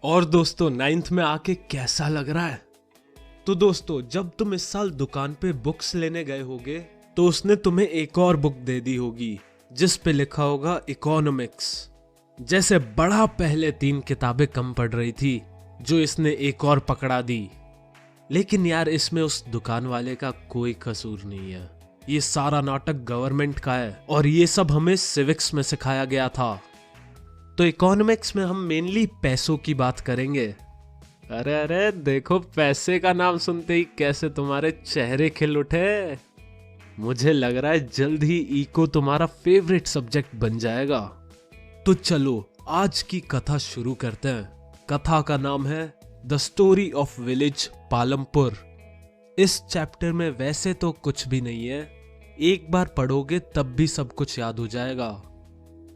और दोस्तों 9th में आके कैसा लग रहा है? तो दोस्तों जब तुम इस साल दुकान पे बुक्स लेने गए होगे तो उसने तुम्हें एक और बुक दे दी होगी जिस पे लिखा होगा इकोनॉमिक्स। जैसे बड़ा पहले 3 किताबें कम पड़ रही थी जो इसने एक और पकड़ा दी। लेकिन यार इसमें उस दुकान वाले का कोई कसूर नहीं है। ये सारा नाटक गवर्नमेंट का है और ये सब हमें सिविक्स में सिखाया गया था। तो इकोनॉमिक्स में हम मेनली पैसों की बात करेंगे। अरे अरे देखो पैसे का नाम सुनते ही कैसे तुम्हारे चेहरे खिल उठे। मुझे लग रहा है जल्द ही इको तुम्हारा फेवरेट सब्जेक्ट बन जाएगा। तो चलो आज की कथा शुरू करते हैं। कथा का नाम है the story of village Palampur. इस चैप्टर में वैसे तो कुछ भी नहीं है, एक बार पढ़ोगे तब भी सब कुछ याद हो जाएगा।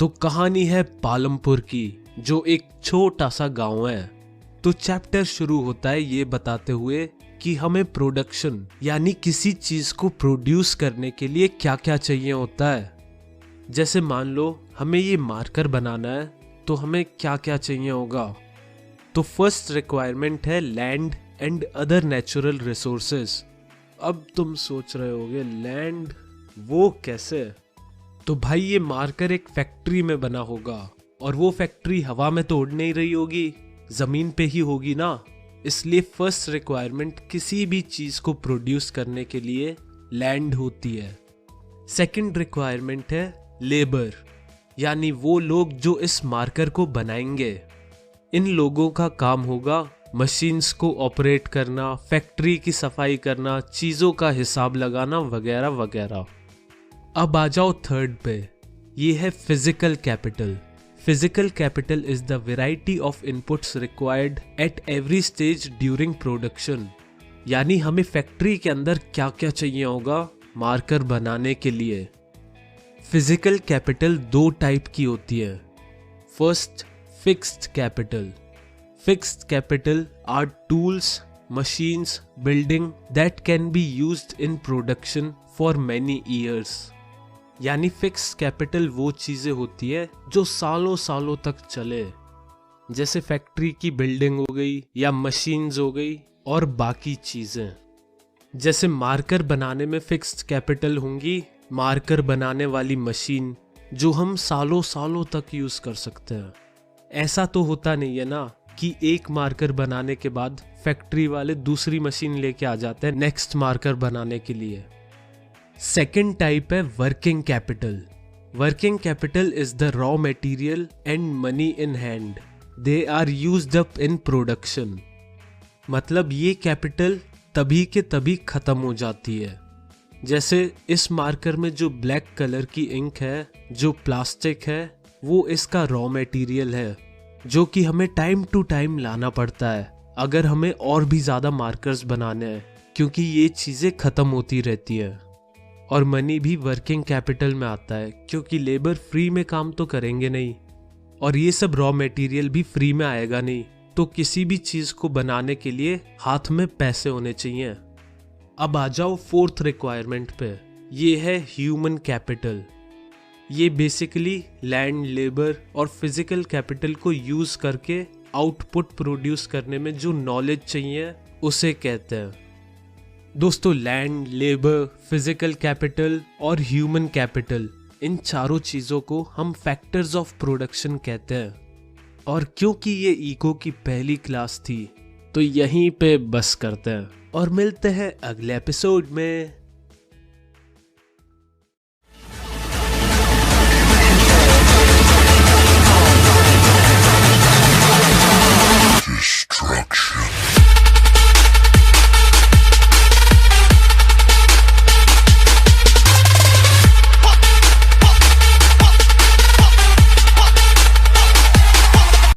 तो कहानी है पालमपुर की जो एक छोटा सा गांव है। तो चैप्टर शुरू होता है ये बताते हुए कि हमें प्रोडक्शन यानी किसी चीज को प्रोड्यूस करने के लिए क्या क्या चाहिए होता है। जैसे मान लो हमें ये मार्कर बनाना है तो हमें क्या क्या चाहिए होगा। तो फर्स्ट रिक्वायरमेंट है land and other natural resources. अब तुम सोच रहे होगे लैंड वो कैसे? तो भाई ये मार्कर एक फैक्ट्री में बना होगा और वो फैक्ट्री हवा में तो उड़ नहीं रही होगी, जमीन पे ही होगी ना। इसलिए फर्स्ट रिक्वायरमेंट किसी भी चीज को प्रोड्यूस करने के लिए लैंड होती है। सेकंड रिक्वायरमेंट है लेबर यानी वो लोग जो इस मार्कर को बनाएंगे। इन लोगों का काम होगा मशीन्स को ऑपरेट करना, फैक्ट्री की सफाई करना, चीजों का हिसाब लगाना वगैरह वगैरह। अब आ जाओ थर्ड पे, ये है physical capital. Physical capital is the variety of inputs required at every stage during production. यानी हमें फैक्ट्री के अंदर क्या क्या चाहिए होगा मार्कर बनाने के लिए। फिजिकल कैपिटल 2 टाइप की होती है। First fixed capital. Fixed capital R tools, machines, building that can be used in production for many years. यानी फिक्स्ड कैपिटल वो चीजें होती है जो सालों सालों तक चले। जैसे फैक्ट्री की बिल्डिंग हो गई या मशीन्स हो गई और बाकी चीजें। जैसे मार्कर बनाने में फिक्स्ड कैपिटल होंगी मार्कर बनाने वाली मशीन जो हम सालों सालों तक यूज कर सकते हैं। ऐसा तो होता नहीं है ना कि एक मार्कर बनाने के बाद फैक्ट्री वाले दूसरी मशीन लेके आ जाते हैं नेक्स्ट मार्कर बनाने के लिए। सेकेंड टाइप है working capital. Working capital is the raw material and money in hand. They are used up in production. मतलब ये कैपिटल तभी के तभी खत्म हो जाती है। जैसे इस मार्कर में जो ब्लैक कलर की इंक है, जो प्लास्टिक है, वो इसका रॉ मटेरियल है जो कि हमें टाइम टू टाइम लाना पड़ता है अगर हमें और भी ज्यादा मार्कर्स बनाने हैं, क्योंकि ये चीजें खत्म होती रहती है। और मनी भी वर्किंग कैपिटल में आता है क्योंकि लेबर फ्री में काम तो करेंगे नहीं और ये सब रॉ मटेरियल भी फ्री में आएगा नहीं। तो किसी भी चीज को बनाने के लिए हाथ में पैसे होने चाहिए। अब आ जाओ फोर्थ रिक्वायरमेंट पे, ये है ह्यूमन कैपिटल। ये बेसिकली लैंड, लेबर और फिजिकल कैपिटल को यूज करके आउटपुट प्रोड्यूस करने में जो नॉलेज चाहिए उसे कहते हैं। दोस्तों लैंड, लेबर, फिजिकल कैपिटल और ह्यूमन कैपिटल, इन चारों चीजों को हम फैक्टर्स ऑफ प्रोडक्शन कहते हैं। और क्योंकि ये इको की पहली क्लास थी तो यहीं पे बस करते हैं और मिलते हैं अगले एपिसोड में।